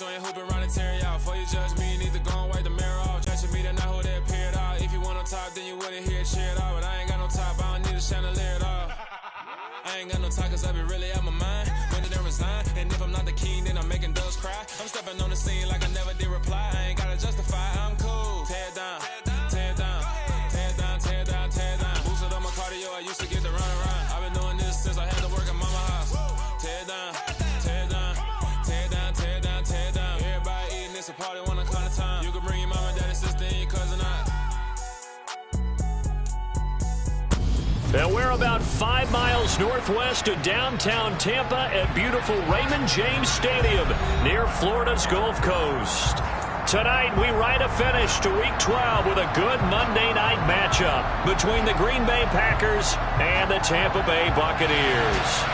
you ain't hooping around and tear out. Before you judge me, you need to go and wipe the mirror off. Judging me, then not who they appear at all. If you want on top, then you wouldn't hear it cheer at all. But I ain't got no top, I don't need a chandelier at all. I ain't got no talk, cause I be really out my mind. When did I resign? And if I'm not the king, then I'm making doves cry. I'm stepping on the scene like I never did reply. I ain't gotta justify, I'm cool. Tear it down, tear it down, tear it down, tear it down, tear it down. Boosted up my cardio, I used to get the run around. I've been doing this since I had to work at mama house. Tear it down, tear it down, tear it down, tear it down, tear it down. Everybody eating, it's a party, one o'clock of time. You can bring your mama, daddy, sister, and your cousin out. And we're about 5 miles northwest of downtown Tampa at beautiful Raymond James Stadium near Florida's Gulf Coast. Tonight, we write a finish to Week 12 with a good Monday night matchup between the Green Bay Packers and the Tampa Bay Buccaneers.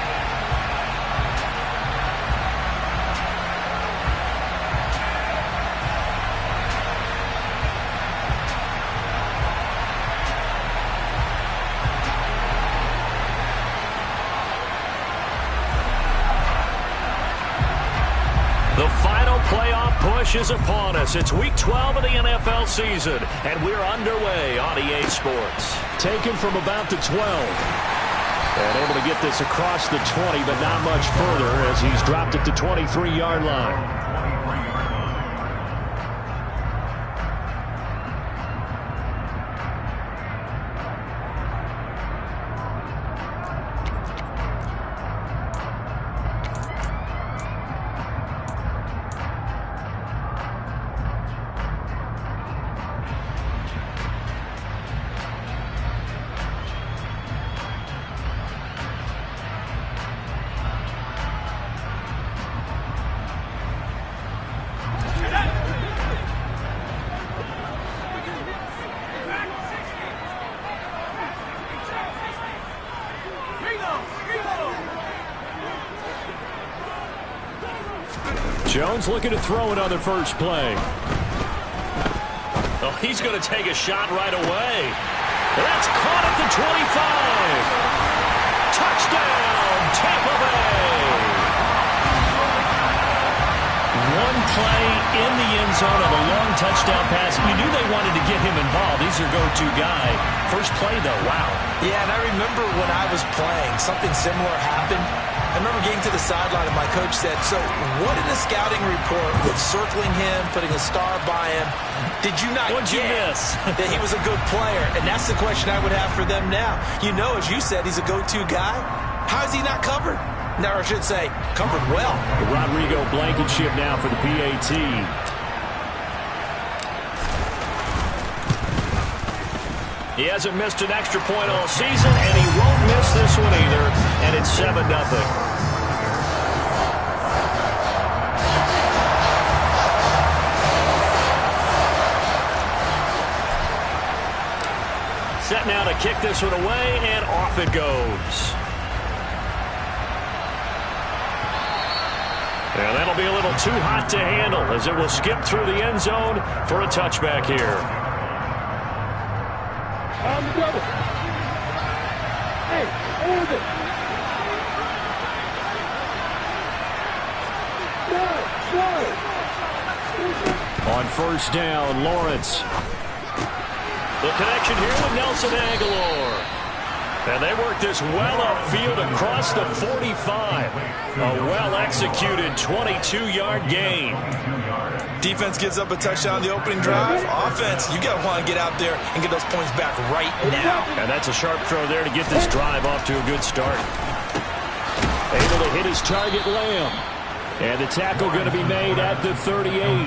The final playoff push is upon us. It's Week 12 of the NFL season, and we're underway on EA Sports. Taken from about the 12. And able to get this across the 20, but not much further as he's dropped it to 23-yard line. Jones looking to throw it on the first play. Oh, he's going to take a shot right away. That's caught at the 25. Touchdown, Tampa Bay. One play in the end zone of a long touchdown pass. You knew they wanted to get him involved. He's their go-to guy. First play, though, wow. Yeah, and I remember when I was playing, something similar happened. I remember getting to the sideline and my coach said, so what in the scouting report with circling him, putting a star by him, did you not What'd you miss? that he was a good player? And that's the question I would have for them now. You know, as you said, he's a go-to guy. How is he not covered? Now, I should say, covered well. The Rodrigo Blankenship now for the PAT. He hasn't missed an extra point all season, and he won't miss this one either, and it's 7-0. Set now to kick this one away, and off it goes. And that'll be a little too hot to handle as it will skip through the end zone for a touchback here. On the double. Hey, hold it. On first down, Lawrence. The connection here with Nelson Aguilar. And they work this well upfield across the 45. A well-executed 22-yard gain. Defense gives up a touchdown on the opening drive. Offense, you got to want to get out there and get those points back right now. And that's a sharp throw there to get this drive off to a good start. Able to hit his target, Lamb. And the tackle going to be made at the 38.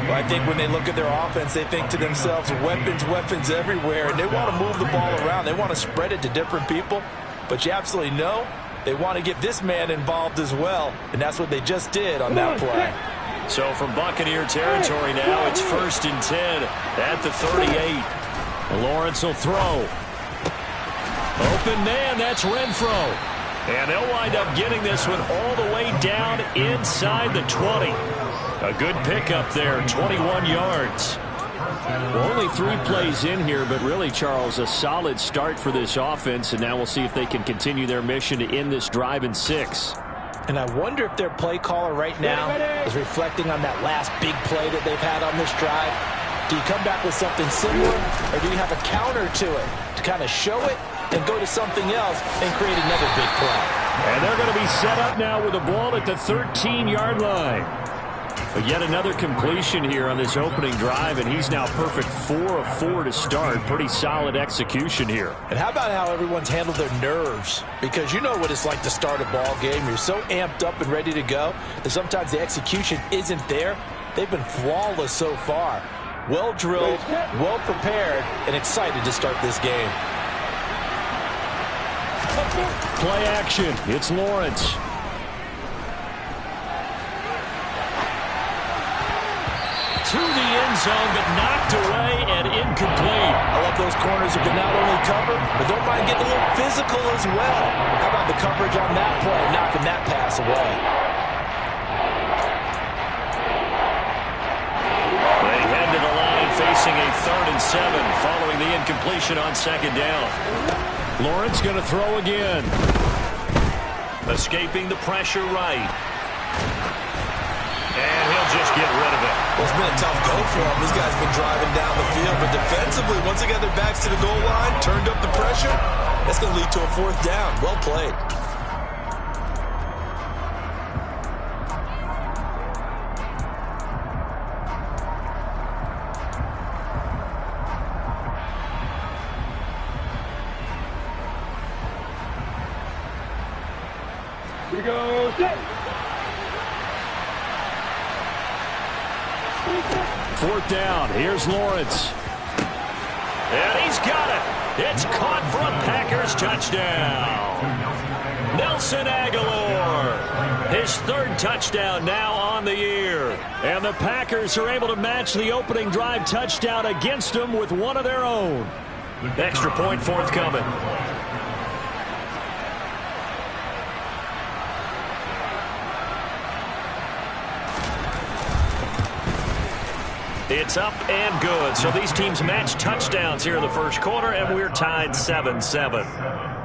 Well, I think when they look at their offense, they think to themselves, weapons, weapons everywhere. And they want to move the ball around. They want to spread it to different people. But you absolutely know they want to get this man involved as well. And that's what they just did on that play. So from Buccaneer territory now, it's 1st and 10 at the 38. Lawrence will throw. Open man, that's Renfro. And they'll wind up getting this one all the way down inside the 20. A good pickup there, 21 yards. Well, only 3 plays in here, but really, Charles, a solid start for this offense. And now we'll see if they can continue their mission to end this drive in 6. And I wonder if their play caller right now is reflecting on that last big play that they've had on this drive. Do you come back with something similar, or do you have a counter to it to kind of show it and go to something else and create another big play? And they're going to be set up now with the ball at the 13-yard line. But yet another completion here on this opening drive, and he's now perfect 4 of 4 to start. Pretty solid execution here. And how about how everyone's handled their nerves? Because you know what it's like to start a ball game. You're so amped up and ready to go that sometimes the execution isn't there. They've been flawless so far. Well drilled, well prepared, and excited to start this game. Play action. It's Lawrence. To the end zone, but knocked away and incomplete. I love those corners who can not only cover, but don't mind getting a little physical as well. How about the coverage on that play, knocking that pass away? They head to the line facing a 3rd and 7 following the incompletion on 2nd down. Lawrence going to throw again. Escaping the pressure right. And he'll just get rid of it. Well, it's been a tough go for him. These guys have been driving down the field, but defensively, once they got their backs to the goal line, turned up the pressure, that's going to lead to a 4th down. Well played. Here we go. Set. 4th down. Here's Lawrence. And he's got it. It's caught for a Packers touchdown. Nelson Agholor. His 3rd touchdown now on the year. And the Packers are able to match the opening drive touchdown against them with one of their own. Extra point forthcoming. It's up and good. So these teams match touchdowns here in the first quarter, and we're tied 7-7.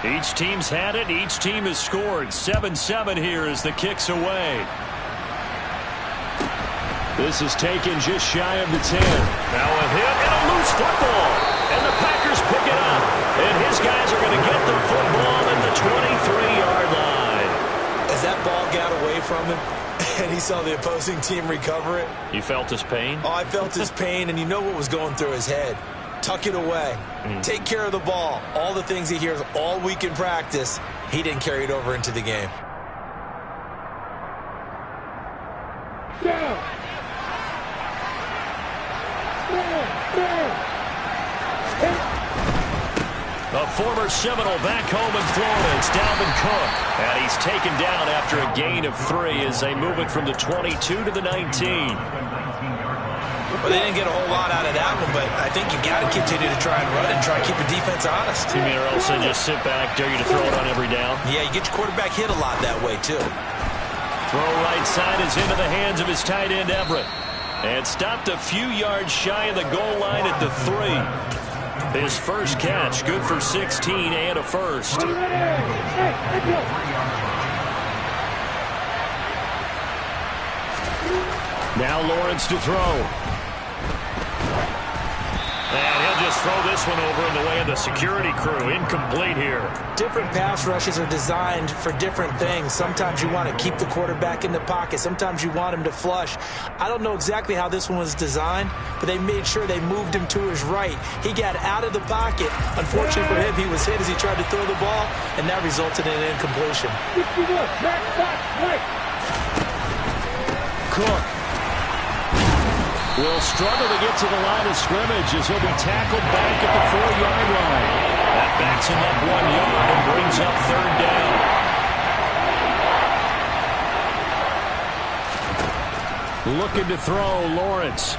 Each team's had it. Each team has scored. 7-7 here as the kick's away. This is taken just shy of the 10. Now a hit and a loose football. And the Packers pick it up. And his guys are going to get the football at the 23-yard line. As that ball got away from him, and he saw the opposing team recover it. You felt his pain? Oh, I felt his pain, and you know what was going through his head. Tuck it away. Take care of the ball. All the things he hears all week in practice, he didn't carry it over into the game. Down. A former Seminole back home in Florida. It's Dalvin Cook. And he's taken down after a gain of 3 as they move it from the 22 to the 19. Well, they didn't get a whole lot out of that one, but I think you got to continue to try and run and try to keep the defense honest. You mean or else they just sit back, dare you to throw it on every down? Yeah, you get your quarterback hit a lot that way, too. Throw right side is into the hands of his tight end, Everett. And stopped a few yards shy of the goal line at the 3. His first catch, good for 16 and a first. Now Lawrence to throw. And he'll just throw this one over in the way of the security crew. Incomplete here. Different pass rushes are designed for different things. Sometimes you want to keep the quarterback in the pocket. Sometimes you want him to flush. I don't know exactly how this one was designed, but they made sure they moved him to his right. He got out of the pocket. Unfortunately for him, he was hit as he tried to throw the ball, and that resulted in an incompletion. Cook will struggle to get to the line of scrimmage as he'll be tackled back at the 4-yard line. That backs him up 1 yard and brings up 3rd down. Looking to throw, Lawrence.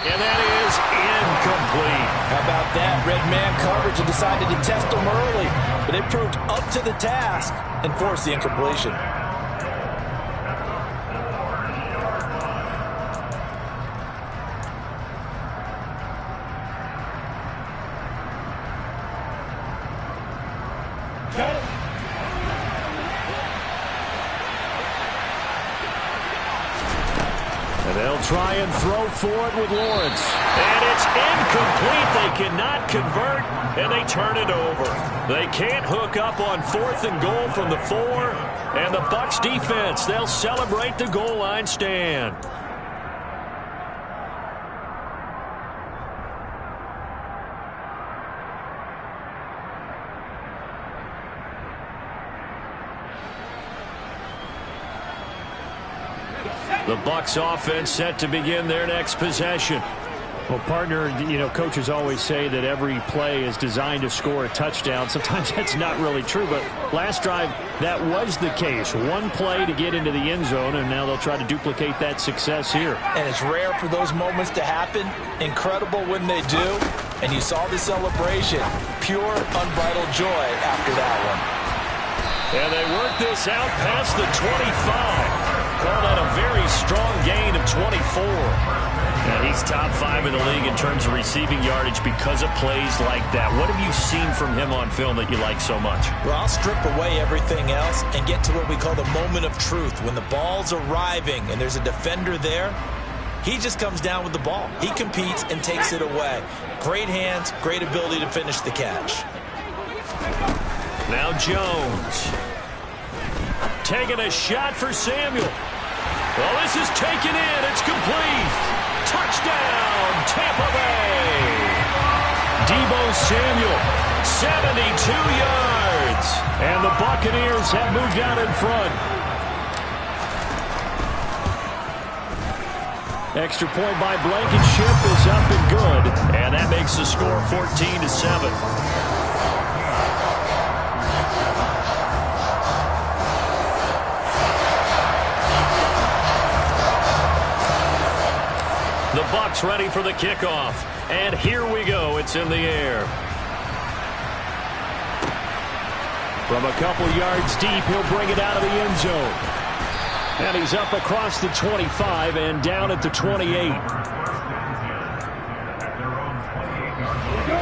And that is incomplete. How about that? Red man coverage and decided to test them early. But they proved up to the task and forced the incompletion. And they'll try and throw for it with Lawrence. And it's incomplete. They cannot convert, and they turn it over. They can't hook up on 4th and goal from the 4. And the Bucs defense, they'll celebrate the goal line stand. The Bucs offense set to begin their next possession. Well, partner, coaches always say that every play is designed to score a touchdown. Sometimes that's not really true, but last drive, that was the case. One play to get into the end zone, and now they'll try to duplicate that success here. And it's rare for those moments to happen. Incredible when they do. And you saw the celebration. Pure, unbridled joy after that one. And they work this out past the 25. Call that a very strong gain of 24. And he's top 5 in the league in terms of receiving yardage because of plays like that. What have you seen from him on film that you like so much? Well, I'll strip away everything else and get to what we call the moment of truth. When the ball's arriving and there's a defender there, he just comes down with the ball. He competes and takes it away. Great hands, great ability to finish the catch. Now Jones. Taking a shot for Samuel. Well, this is taken in. It's complete. Touchdown, Tampa Bay. Deebo Samuel, 72 yards. And the Buccaneers have moved out in front. Extra point by Blankenship is up and good. And that makes the score 14-7. The Bucs ready for the kickoff. And here we go. It's in the air. From a couple yards deep, he'll bring it out of the end zone. And he's up across the 25 and down at the 28.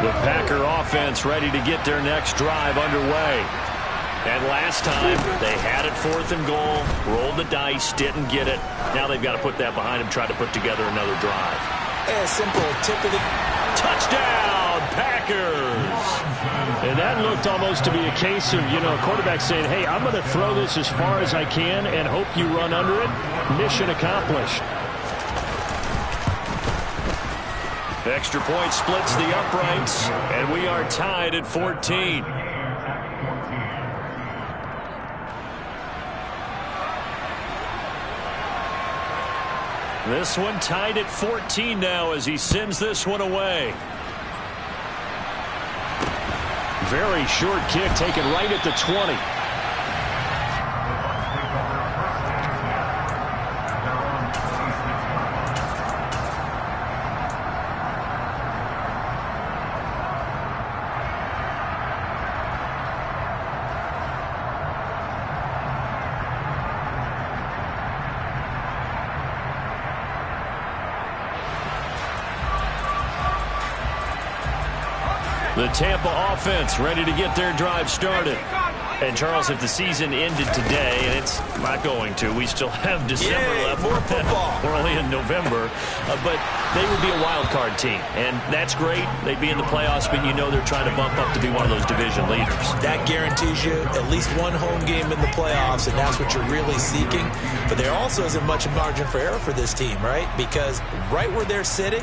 The Packer offense ready to get their next drive underway. And last time, they had it 4th and goal, rolled the dice, didn't get it. Now they've got to put that behind them, try to put together another drive. A simple tip of the... Touchdown, Packers! And that looked almost to be a case of, a quarterback saying, hey, I'm going to throw this as far as I can and hope you run under it. Mission accomplished. Extra point splits the uprights, and we are tied at 14. This one tied at 14 now as he sends this one away. Very short kick taken right at the 20. The Tampa offense ready to get their drive started. And, Charles, if the season ended today, and it's not going to, we still have December left. More football. We're only in November. But they would be a wild card team. And that's great. They'd be in the playoffs, but they're trying to bump up to be one of those division leaders. That guarantees you at least one home game in the playoffs, and that's what you're really seeking. But there also isn't much margin for error for this team, right? Because right where they're sitting,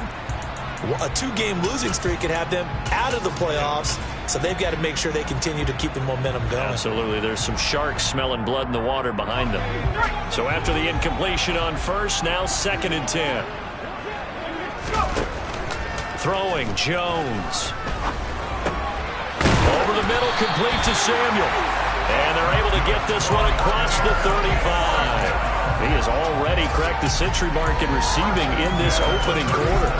a 2-game losing streak could have them out of the playoffs, so they've got to make sure they continue to keep the momentum going. Absolutely. There's some sharks smelling blood in the water behind them. So after the incompletion on first, now 2nd and 10. Throwing, Jones. Over the middle, complete to Samuel. And they're able to get this one across the 35. He has already cracked the century mark in receiving in this opening quarter.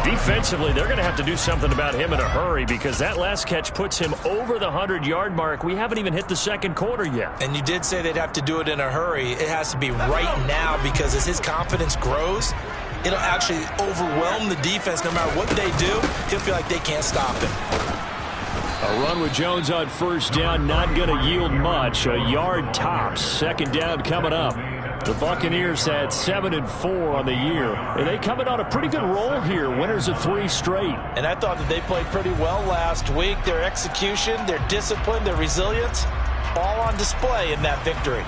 Defensively, they're going to have to do something about him in a hurry because that last catch puts him over the 100-yard mark. We haven't even hit the second quarter yet. And you did say they'd have to do it in a hurry. It has to be right now because as his confidence grows, it'll actually overwhelm the defense. No matter what they do, he'll feel like they can't stop him. A run with Jones on first down, not going to yield much. A yard tops. Second down coming up. The Buccaneers had 7-4 on the year. And they coming on a pretty good roll here. Winners of 3 straight. And I thought that they played pretty well last week. Their execution, their discipline, their resilience, all on display in that victory.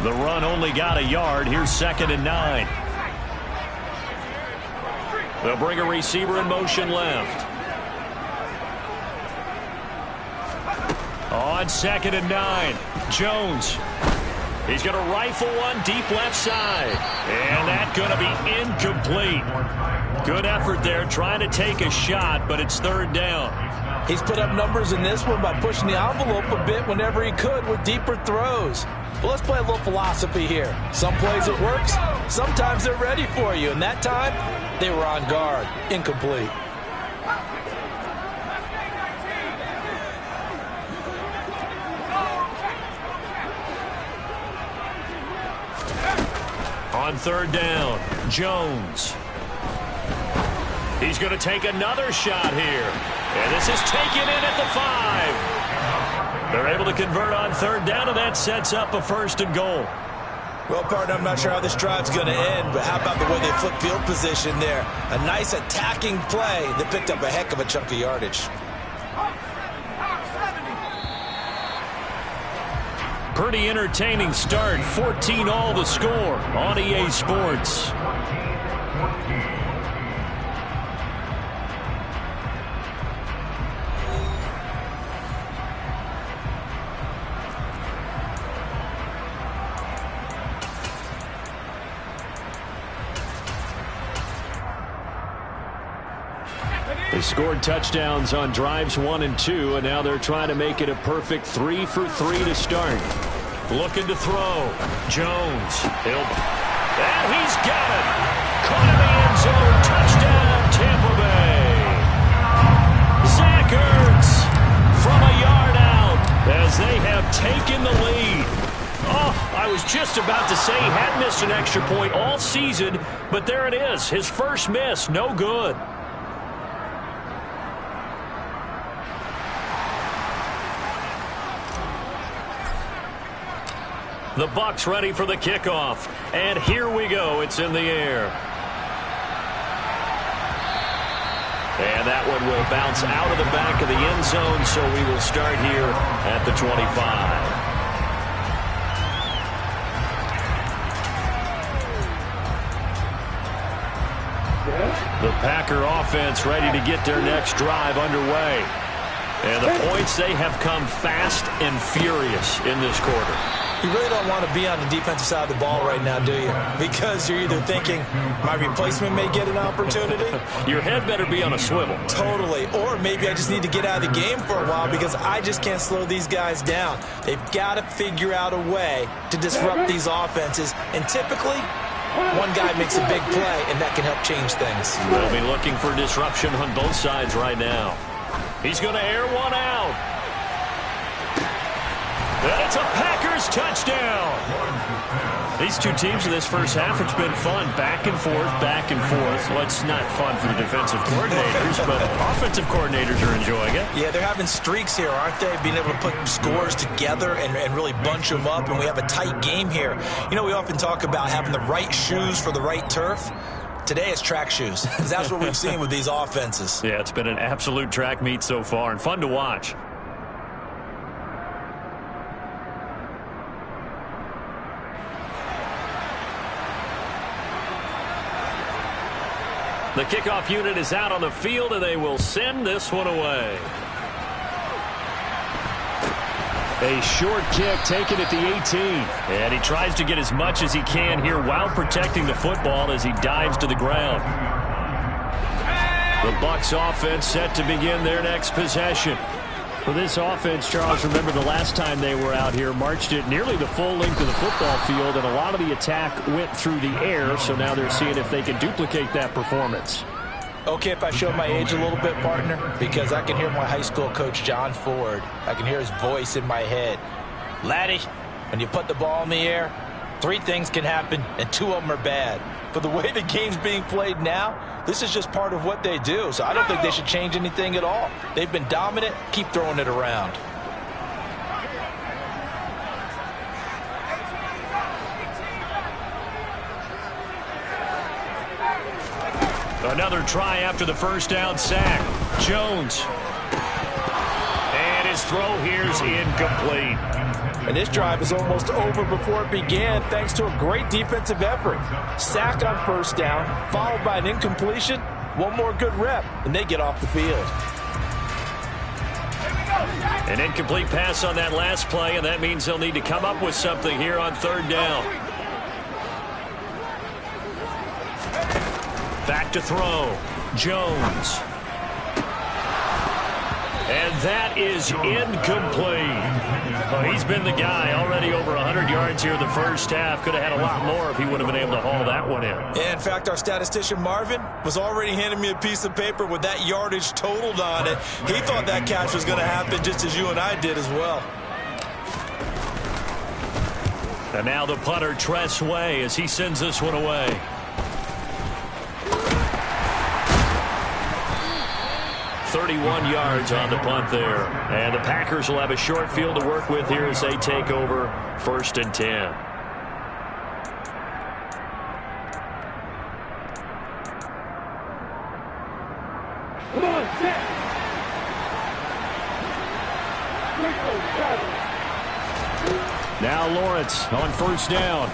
The run only got a yard. Here's 2nd and 9. They'll bring a receiver in motion left. On 2nd and 9, Jones. He's going to rifle one deep left side. And that's going to be incomplete. Good effort there trying to take a shot, but it's 3rd down. He's put up numbers in this one by pushing the envelope a bit whenever he could with deeper throws. But let's play a little philosophy here. Some plays it works. Sometimes they're ready for you. And that time, they were on guard. Incomplete. On 3rd down, Jones. He's going to take another shot here. And this is taken in at the 5. They're able to convert on 3rd down, and that sets up a 1st and goal. Well, partner, I'm not sure how this drive's going to end, but how about the way they flip field position there? A nice attacking play that picked up a heck of a chunk of yardage. Pretty entertaining start. 14-all the score on EA Sports. They scored touchdowns on drives 1 and 2, and now they're trying to make it a perfect 3 for 3 to start. Looking to throw. Jones. And he's got it. Caught in the end zone. Touchdown, Tampa Bay. Zach Ertz from a yard out as they have taken the lead. Oh, I was just about to say he had missed an extra point all season, but there it is. His first miss. No good. The Bucs ready for the kickoff. And here we go. It's in the air. And that one will bounce out of the back of the end zone, so we will start here at the 25. The Packer offense ready to get their next drive underway. And the points, they have come fast and furious in this quarter. You really don't want to be on the defensive side of the ball right now, do you? Because you're either thinking, my replacement may get an opportunity. Your head better be on a swivel. Totally. Or maybe I just need to get out of the game for a while because I just can't slow these guys down. They've got to figure out a way to disrupt these offenses. And typically, one guy makes a big play, and that can help change things. They'll be looking for disruption on both sides right now. He's going to air one out. And it's a Packers touchdown. These two teams in this first half, it's been fun. Back and forth, back and forth. Well, it's not fun for the defensive coordinators, but offensive coordinators are enjoying it. Yeah, they're having streaks here, aren't they? Being able to put scores together and really bunch them up, and we have a tight game here. You know, we often talk about having the right shoes for the right turf. Today it's track shoes, because that's what we've seen with these offenses. Yeah, it's been an absolute track meet so far, and fun to watch. The kickoff unit is out on the field, and they will send this one away. A short kick taken at the 18. And he tries to get as much as he can here while protecting the football as he dives to the ground. The Bucs offense set to begin their next possession. For this offense, Charles, remember the last time they were out here, marched it nearly the full length of the football field, and a lot of the attack went through the air, so now they're seeing if they can duplicate that performance. Okay, if I show my age a little bit, partner, because I can hear my high school coach, John Ford. I can hear his voice in my head. Laddie, when you put the ball in the air, 3 things can happen, and 2 of them are bad. But the way the game's being played now, this is just part of what they do. So I don't think they should change anything at all. They've been dominant. Keep throwing it around. Another try after the first down sack. Jones. And his throw here is incomplete. And this drive is almost over before it began thanks to a great defensive effort. Sack on first down, followed by an incompletion. One more good rep, and they get off the field. An incomplete pass on that last play, and that means they'll need to come up with something here on 3rd down. Back to throw. Jones. And that is incomplete. Well, he's been the guy already over 100 yards here in the first half. Could have had a lot more if he would have been able to haul that one in. Yeah, in fact, our statistician Marvin was already handing me a piece of paper with that yardage totaled on it. He thought that catch was going to happen just as you and I did as well. And now the punter, Tress Way, as he sends this one away. .31 yards on the punt there. And the Packers will have a short field to work with here as they take over 1st and 10. Now Lawrence on 1st down.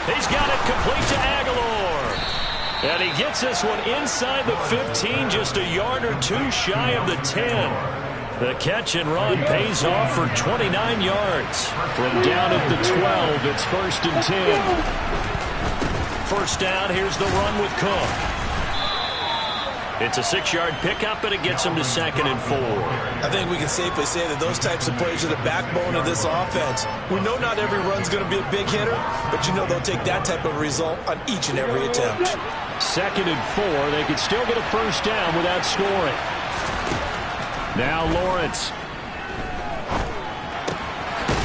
He's got it complete to Aguilar. And he gets this one inside the 15, just a yard or 2 shy of the 10. The catch and run pays off for 29 yards. From down at the 12, it's 1st and 10. First down, here's the run with Cook. It's a 6-yard pickup, and it gets him to 2nd and 4. I think we can safely say that those types of plays are the backbone of this offense. We know not every run's going to be a big hitter, but you know they'll take that type of result on each and every attempt. 2nd and 4. They could still get a first down without scoring. Now Lawrence.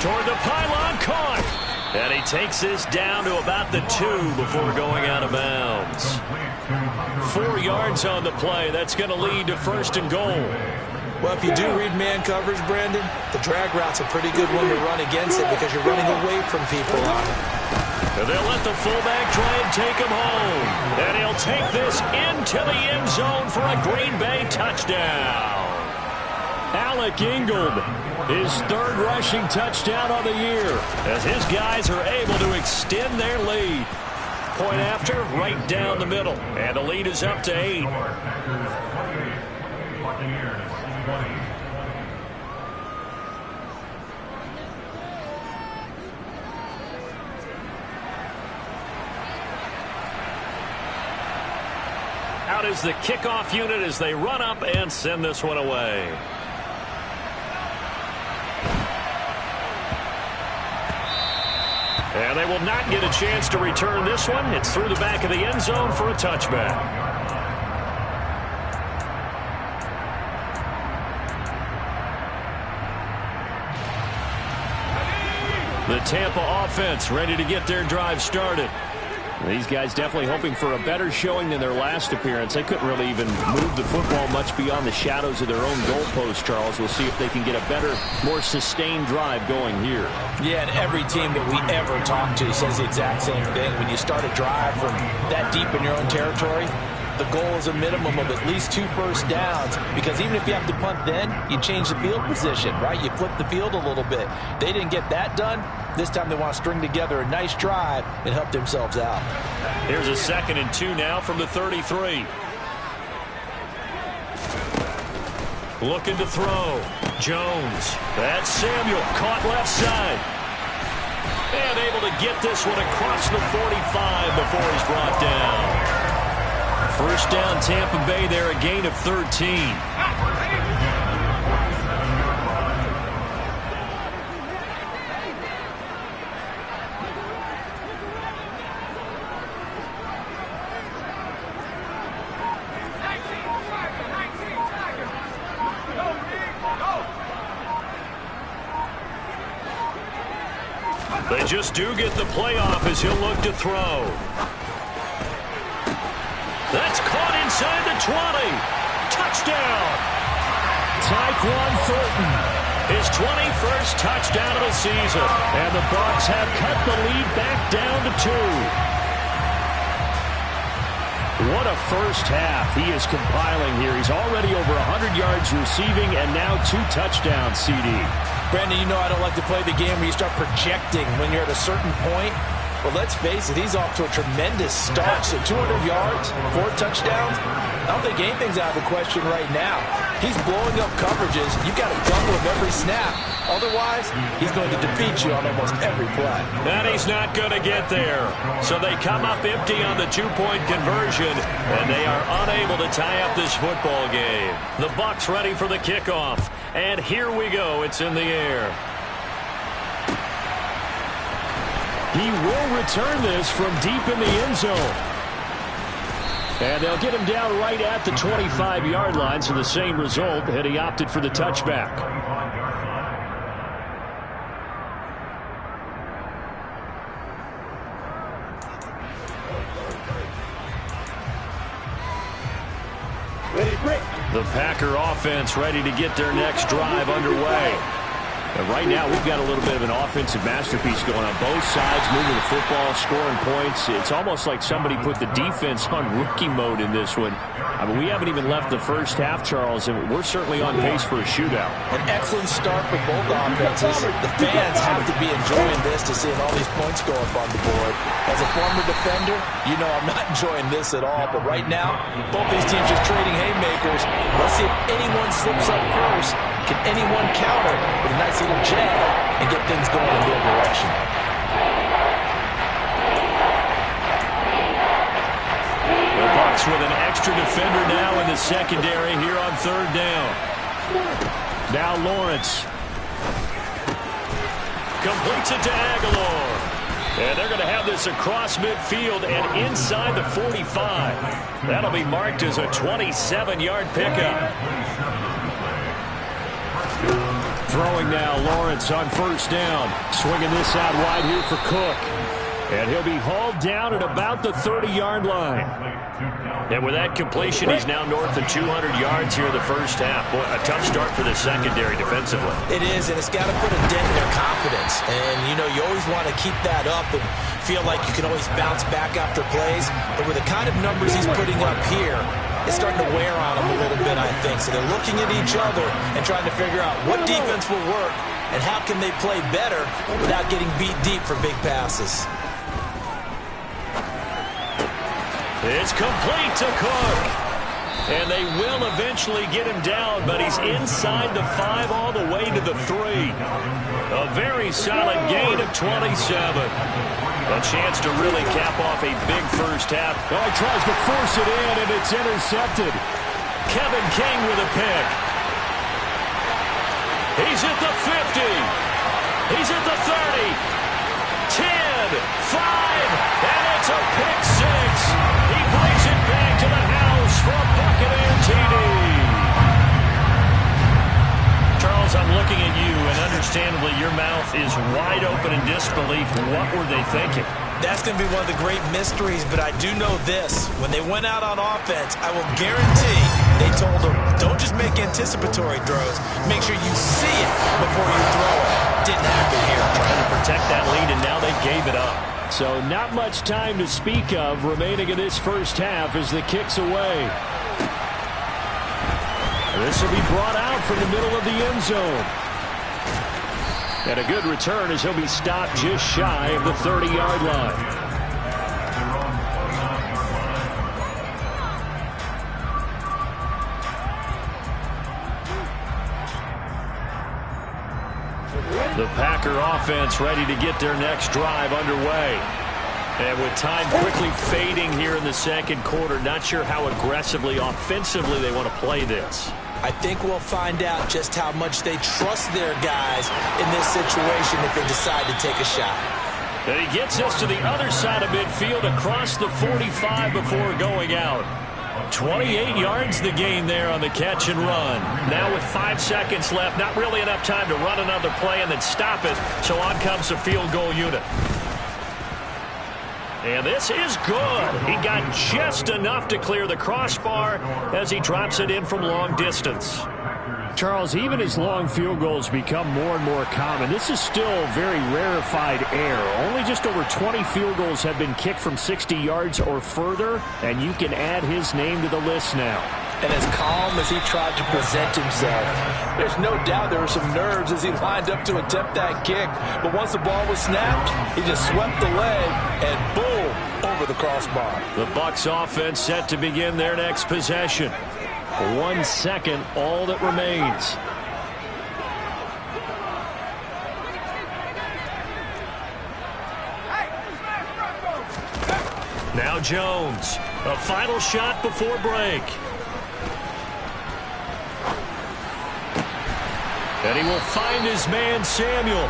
Toward the pylon, caught. And he takes this down to about the 2 before going out of bounds. 4 yards on the play. That's going to lead to 1st and goal. Well, if you do read man coverage, Brandon, the drag route's a pretty good one to run against it because you're running away from people on it. And they'll let the fullback try and take him home. And he'll take this into the end zone for a Green Bay touchdown. Alec Ingold, his 3rd rushing touchdown on the year, as his guys are able to extend their lead. Point after, right down the middle. And the lead is up to 8. Out is the kickoff unit as they run up and send this one away. And they will not get a chance to return this one. It's through the back of the end zone for a touchback. The Tampa offense ready to get their drive started. These guys definitely hoping for a better showing than their last appearance. They couldn't really even move the football much beyond the shadows of their own goalpost, Charles. We'll see if they can get a better, more sustained drive going here. Yeah, and every team that we ever talk to says the exact same thing. When you start a drive from that deep in your own territory, the goal is a minimum of at least 2 first downs, because even if you have to punt then, you change the field position, right? You flip the field a little bit. They didn't get that done. This time they want to string together a nice drive and help themselves out. Here's a 2nd and 2 now from the 33. Looking to throw. Jones. That's Samuel. Caught left side. And able to get this one across the 45 before he's brought down. First down, Tampa Bay there, a gain of 13. They just do get the playoff as he'll look to throw. That's caught inside the 20. Touchdown. Tyquan Thornton, his 21st touchdown of the season. And the Bucs have cut the lead back down to 2. What a first half he is compiling here. He's already over 100 yards receiving and now 2 touchdowns, CD. Brandon, you know I don't like to play the game where you start projecting when you're at a certain point. Well, let's face it, he's off to a tremendous start. So 200 yards, 4 touchdowns. I don't think anything's out of the question right now. He's blowing up coverages. You've got to double him every snap. Otherwise, he's going to defeat you on almost every play. And he's not going to get there. So they come up empty on the 2-point conversion, and they are unable to tie up this football game. The Bucs ready for the kickoff. And here we go. It's in the air. He will return this from deep in the end zone. And they'll get him down right at the 25-yard line, so the same result, and he opted for the touchback. The Packer offense ready to get their next drive underway. And right now, we've got a little bit of an offensive masterpiece going on both sides, moving the football, scoring points. It's almost like somebody put the defense on rookie mode in this one. I mean, we haven't even left the first half, Charles, and we're certainly on pace for a shootout. An excellent start for both offenses. The fans have to be enjoying this to seeing all these points go up on the board. As a former defender, you know I'm not enjoying this at all. But right now, both these teams just trading haymakers. Let's see if anyone slips up first. Can anyone counter with a nice little jab and get things going in their direction? The Bucs with an extra defender now in the secondary here on 3rd down. Now Lawrence. Completes it to Aguilar. And they're going to have this across midfield and inside the 45. That'll be marked as a 27-yard pickup. Throwing now, Lawrence on 1st down. Swinging this out wide here for Cook. And he'll be hauled down at about the 30-yard line. And with that completion, he's now north of 200 yards here in the first half. Boy, a tough start for the secondary defensively. It is, and it's got to put a dent in their confidence. And, you know, you always want to keep that up and feel like you can always bounce back after plays. But with the kind of numbers he's putting up here, it's starting to wear on them a little bit, I think. So they're looking at each other and trying to figure out what defense will work and how can they play better without getting beat deep for big passes. It's complete to Cook. And they will eventually get him down, but he's inside the 5 all the way to the 3. A very solid gain of 27. A chance to really cap off a big first half. Oh, he tries to force it in, and it's intercepted. Kevin King with a pick. He's at the 50. He's at the 30. 10, 5, and it's a pick 6. He plays it back to the house for a Buccaneer TD. Charles, I'm looking at you, and understandably, your mouth is wide open in disbelief. What were they thinking? That's going to be one of the great mysteries, but I do know this. When they went out on offense, I will guarantee they told them, don't just make anticipatory throws. Make sure you see it before you throw it. Didn't happen here. Trying to protect that lead, and now they gave it up. So not much time to speak of remaining in this first half as the kick's away. This will be brought out from the middle of the end zone. And a good return as he'll be stopped just shy of the 30-yard line. The Packer offense ready to get their next drive underway. And with time quickly fading here in the second quarter, not sure how aggressively, offensively they want to play this. I think we'll find out just how much they trust their guys in this situation if they decide to take a shot. And he gets us to the other side of midfield across the 45 before going out. 28 yards the gain there on the catch and run. Now with 5 seconds left, not really enough time to run another play and then stop it. So on comes the field goal unit. And this is good. He got just enough to clear the crossbar as he drops it in from long distance. Charles, even as long field goals become more and more common, this is still very rarefied air. Only just over 20 field goals have been kicked from 60 yards or further, and you can add his name to the list now. And as calm as he tried to present himself, there's no doubt there were some nerves as he lined up to attempt that kick. But once the ball was snapped, he just swept the leg and boom, over the crossbar. The Bucs offense set to begin their next possession. 1 second, all that remains. Now Jones, a final shot before break. And he will find his man Samuel.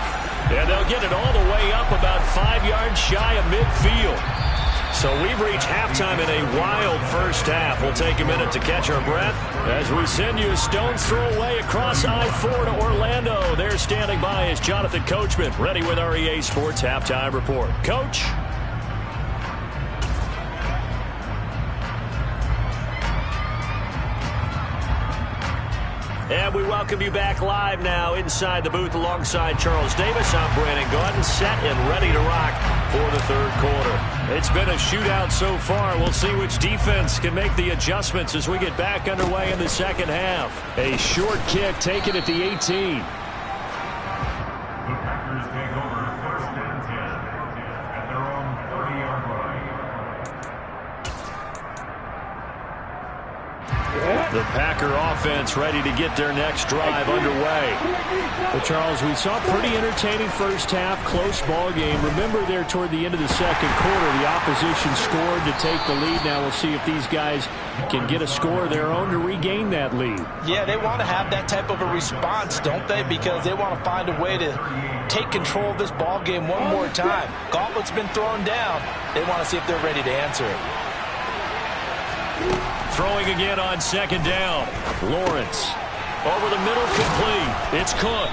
And they'll get it all the way up about 5 yards shy of midfield. So we've reached halftime in a wild first half. We'll take a minute to catch our breath as we send you a stone's throw away across I-4 to Orlando. There standing by is Jonathan Coachman, ready with our EA Sports Halftime Report. Coach. And we welcome you back live now inside the booth alongside Charles Davis. I'm Brandon Gaudin, set and ready to rock for the third quarter. It's been a shootout so far. We'll see which defense can make the adjustments as we get back underway in the second half. A short kick taken at the 18. The Packer offense ready to get their next drive underway. Well, Charles, we saw a pretty entertaining first half, close ball game. Remember there toward the end of the second quarter, the opposition scored to take the lead. Now we'll see if these guys can get a score of their own to regain that lead. Yeah, they want to have that type of a response, don't they? Because they want to find a way to take control of this ball game one more time. Gauntlet's been thrown down. They want to see if they're ready to answer it. Throwing again on second down. Lawrence over the middle, complete. It's Cook.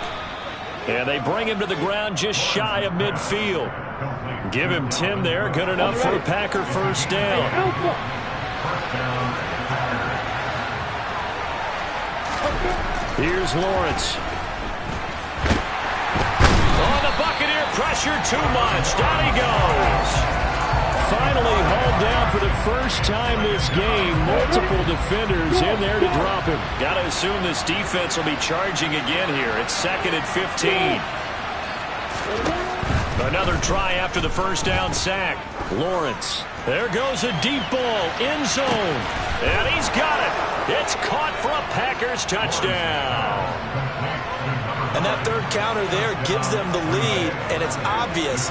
And they bring him to the ground just shy of midfield. Give him 10 there. Good enough for a Packer first down. Here's Lawrence. Oh, the Buccaneer pressure too much. Down he goes. Finally hauled down for the first time this game. Multiple defenders in there to drop him. Got to assume this defense will be charging again here. It's 2nd and 15. Another try after the first down sack. Lawrence. There goes a deep ball. End zone. And he's got it. It's caught for a Packers touchdown. And that third counter there gives them the lead, and it's obvious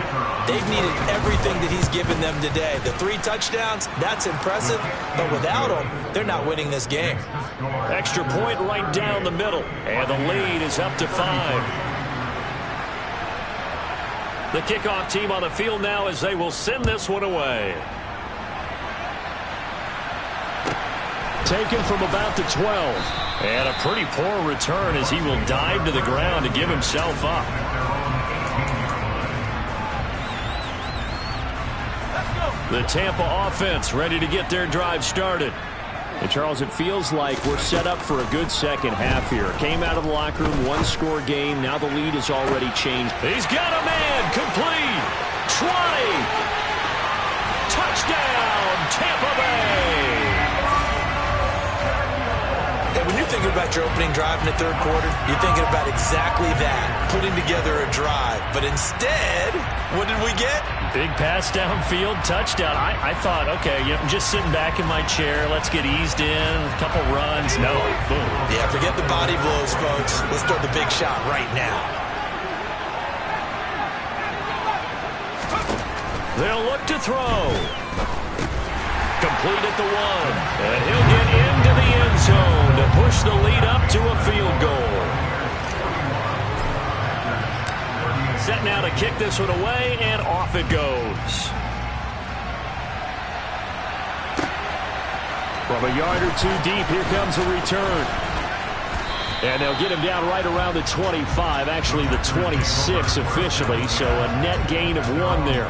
they've needed everything that he's given them today. The 3 touchdowns, that's impressive, but without him, they're not winning this game. Extra point right down the middle, and the lead is up to 5. The kickoff team on the field now as they will send this one away. Taken from about the 12. And a pretty poor return as he will dive to the ground to give himself up. The Tampa offense ready to get their drive started. And Charles, it feels like we're set up for a good second half here. Came out of the locker room, 1-score game. Now the lead has already changed. He's got a man. Complete. 20. Touchdown, Tampa Bay. And when you're thinking about your opening drive in the third quarter, you're thinking about exactly that, putting together a drive. But instead, what did we get? Big pass downfield, touchdown. I thought, okay, I'm just sitting back in my chair. Let's get eased in, a couple runs. No, boom. Yeah, forget the body blows, folks. Let's throw the big shot right now. They'll look to throw. Complete at the 1. And he'll get into the end zone to push the lead up to a field goal. Set now to kick this one away, and off it goes. From a yard or two deep, here comes a return. And they'll get him down right around the 25, actually the 26 officially, so a net gain of 1 there.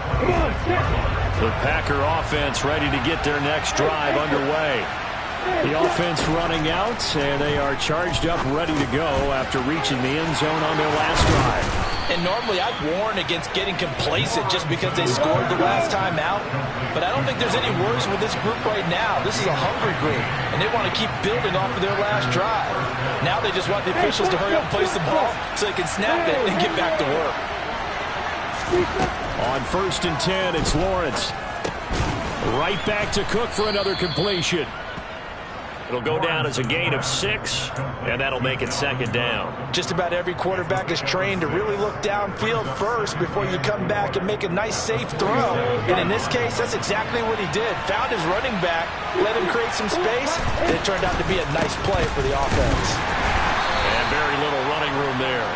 The Packer offense ready to get their next drive underway. The offense running out, and they are charged up, ready to go after reaching the end zone on their last drive. And normally I'd warn against getting complacent just because they scored the last time out. But I don't think there's any worries with this group right now. This is a hungry group, and they want to keep building off of their last drive. Now they just want the officials to hurry up and place the ball so they can snap it and get back to work. On 1st and 10, it's Lawrence. Right back to Cook for another completion. It'll go down as a gain of 6, and that'll make it 2nd down. Just about every quarterback is trained to really look downfield first before you come back and make a nice, safe throw. And in this case, that's exactly what he did. Found his running back, let him create some space, and it turned out to be a nice play for the offense. And very little running room there.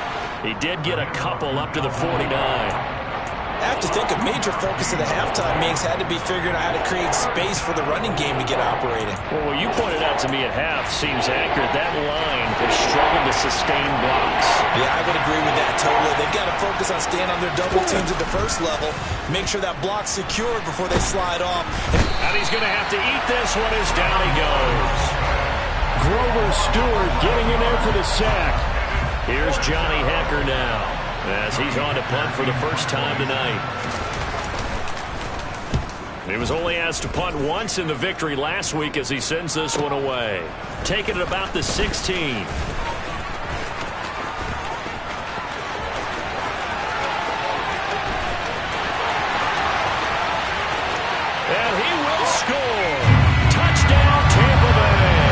He did get a couple up to the 49. I have to think a major focus of the halftime meetings had to be figuring out how to create space for the running game to get operating. Well, what you pointed out to me at half seems accurate. That line has struggled to sustain blocks. Yeah, I would agree with that totally. They've got to focus on staying on their double teams at the first level, make sure that block's secured before they slide off. And he's going to have to eat this one as down he goes. Grover Stewart getting in there for the sack. Here's Johnny Hekker now, as he's on to punt for the first time tonight. He was only asked to punt once in the victory last week as he sends this one away. Taking it about the 16. And he will score. Touchdown, Tampa Bay.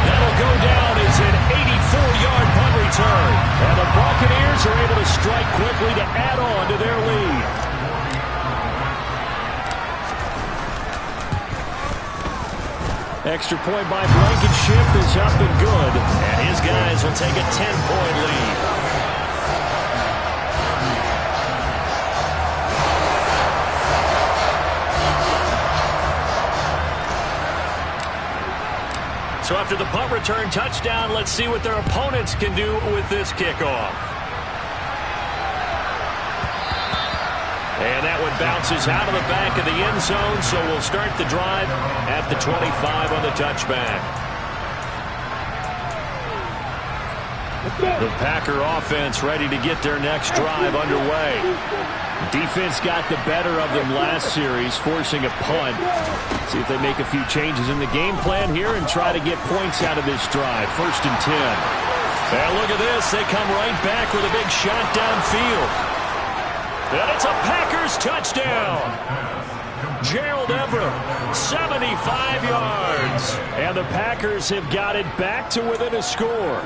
That'll go down as an 84-yard punt return. And the Buccaneers are able to strike quickly to add on to their lead. Extra point by Blankenship is up and good. And his guys will take a 10-point lead. So after the punt return touchdown, let's see what their opponents can do with this kickoff. And that one bounces out of the back of the end zone, so we'll start the drive at the 25 on the touchback. The Packer offense ready to get their next drive underway. Defense got the better of them last series, forcing a punt. See if they make a few changes in the game plan here and try to get points out of this drive. 1st and 10. And look at this. They come right back with a big shot downfield. And it's a Packers touchdown. Gerald Everett, 75 yards. And the Packers have got it back to within a score.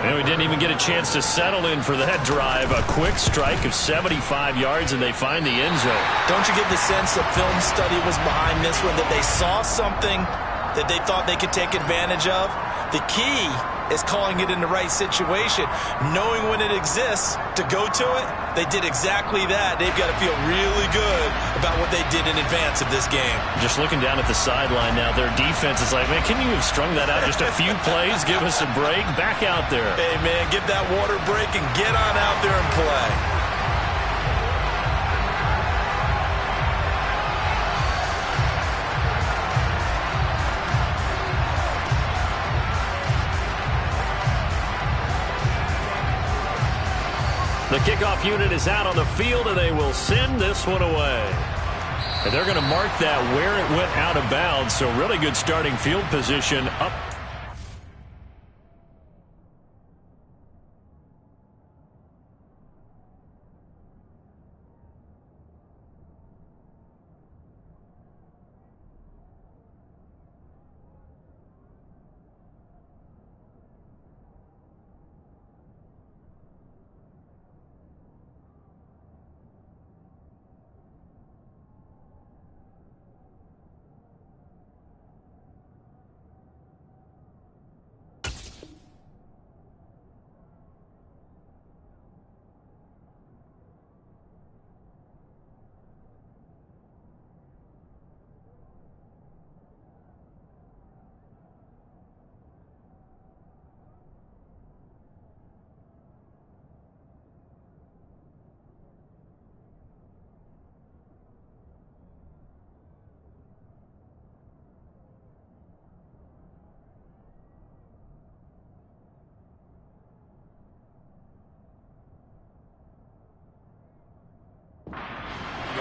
And we didn't even get a chance to settle in for that drive. A quick strike of 75 yards, and they find the end zone. Don't you get the sense that film study was behind this one, that they saw something that they thought they could take advantage of? The key is calling it in the right situation, knowing when it exists to go to it. They did exactly that. They've got to feel really good about what they did in advance of this game. Just looking down at the sideline now, their defense is like, man, can you have strung that out just a few plays? Give us a break. Back out there. Hey, man, give that water break and get on out there and play. The kickoff unit is out on the field, and they will send this one away. And they're going to mark that where it went out of bounds, so really good starting field position up.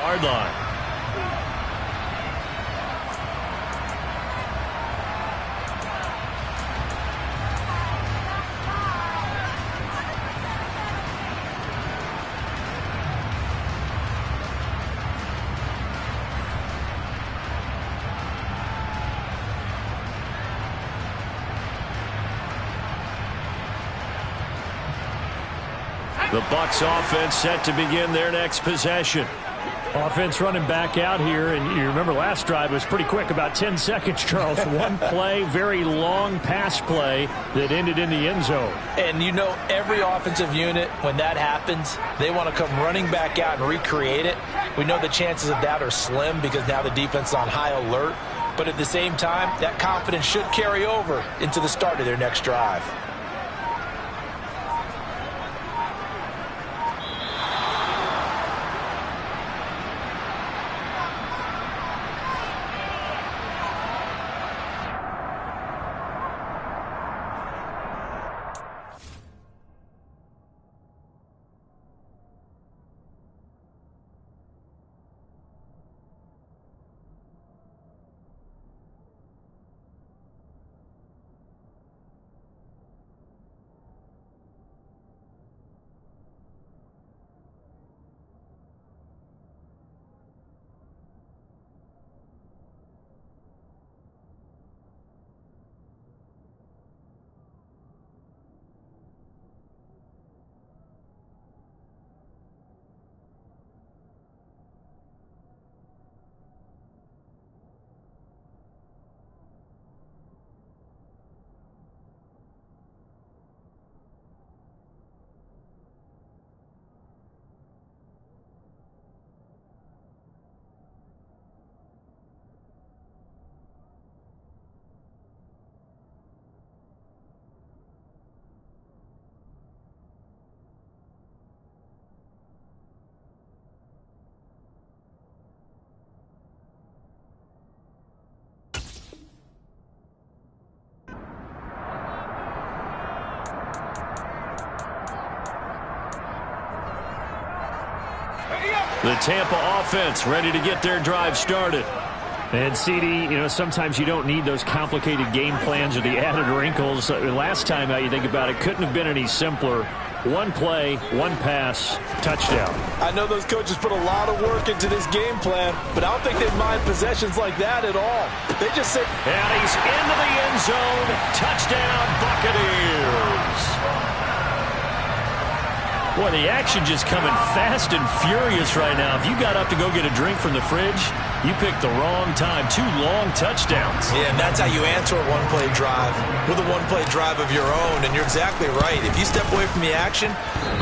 Yard line. The Bucs offense set to begin their next possession. Offense running back out here, and you remember last drive was pretty quick, about 10 seconds, Charles. One play, very long pass play that ended in the end zone. And you know every offensive unit, when that happens, they want to come running back out and recreate it. We know the chances of that are slim because now the defense is on high alert. But at the same time, that confidence should carry over into the start of their next drive. The Tampa offense ready to get their drive started. And, CD, you know, sometimes you don't need those complicated game plans or the added wrinkles. Last time out you think about it, couldn't have been any simpler. One play, one pass, touchdown. I know those coaches put a lot of work into this game plan, but I don't think they mind possessions like that at all. They just say, and he's into the end zone. Touchdown, Buccaneers. Boy, the action just coming fast and furious right now. If you got up to go get a drink from the fridge, you picked the wrong time. 2 long touchdowns. Yeah, and that's how you answer a one-play drive with a one-play drive of your own. And you're exactly right. If you step away from the action,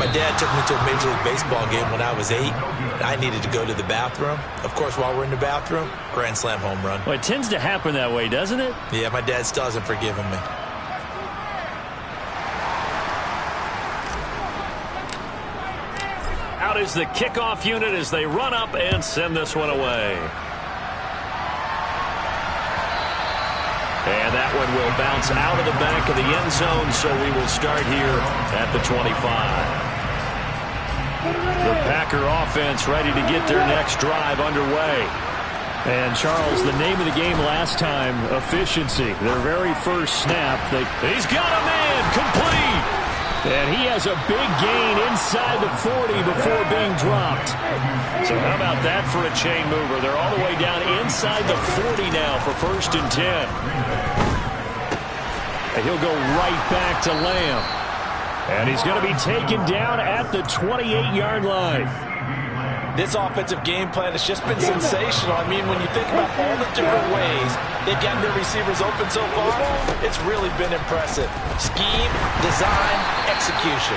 my dad took me to a Major League Baseball game when I was 8. And I needed to go to the bathroom. Of course, while we're in the bathroom, grand slam home run. Well, it tends to happen that way, doesn't it? Yeah, my dad still hasn't forgiven me. Out is the kickoff unit as they run up and send this one away. And that one will bounce out of the back of the end zone, so we will start here at the 25. The Packer offense ready to get their next drive underway. And, Charles, the name of the game last time, efficiency. Their very first snap. He's got a man, complete. And he has a big gain inside the 40 before being dropped. So how about that for a chain mover? They're all the way down inside the 40 now for 1st and 10. And he'll go right back to Lamb. And he's going to be taken down at the 28-yard line. This offensive game plan has just been sensational. I mean, when you think about all the different ways they've gotten their receivers open so far, it's really been impressive. Scheme, design, execution.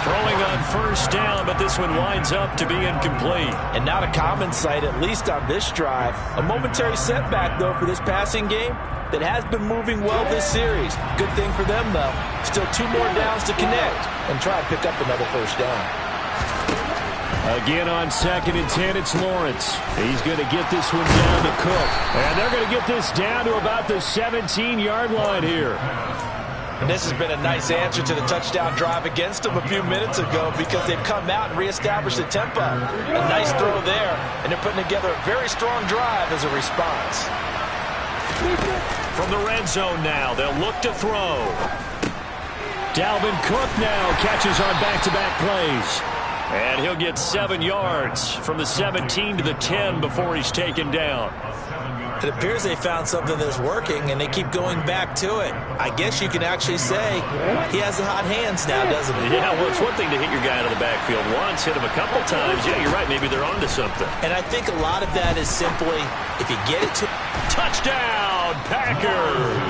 Throwing on 1st down, but this one winds up to be incomplete. And not a common sight, at least on this drive. A momentary setback, though, for this passing game that has been moving well this series. Good thing for them, though. Still 2 more downs to connect and try to pick up another 1st down. Again on 2nd and 10, it's Lawrence. He's going to get this one down to Cook. And they're going to get this down to about the 17-yard line here. And this has been a nice answer to the touchdown drive against them a few minutes ago because they've come out and reestablished the tempo. A nice throw there, and they're putting together a very strong drive as a response. From the red zone now, they'll look to throw. Dalvin Cook now catches on back-to-back plays. And he'll get 7 yards from the 17 to the 10 before he's taken down. It appears they found something that's working, and they keep going back to it. I guess you can actually say he has the hot hands now, doesn't he? Yeah, well, it's one thing to hit your guy out of the backfield once, hit him a couple times. Yeah, you're right. Maybe they're onto something. And I think a lot of that is simply if you get it to... Touchdown, Packers!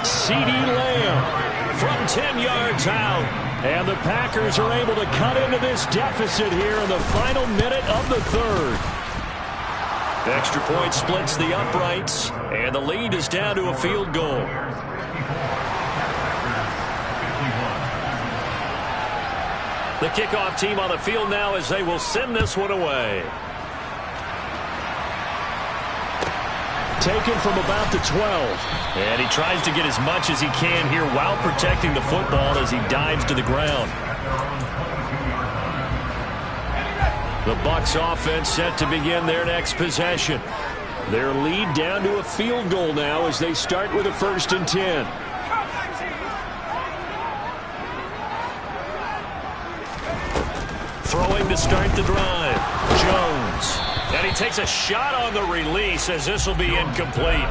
CeeDee Lamb from 10 yards out. And the Packers are able to cut into this deficit here in the final minute of the third. Extra point splits the uprights, and the lead is down to a field goal. The kickoff team on the field now as they will send this one away. Taken from about the 12. And he tries to get as much as he can here while protecting the football as he dives to the ground. The Bucs offense set to begin their next possession. Their lead down to a field goal now as they start with a 1st and 10. Throwing to start the drive. Jones. And he takes a shot on the release as this will be incomplete.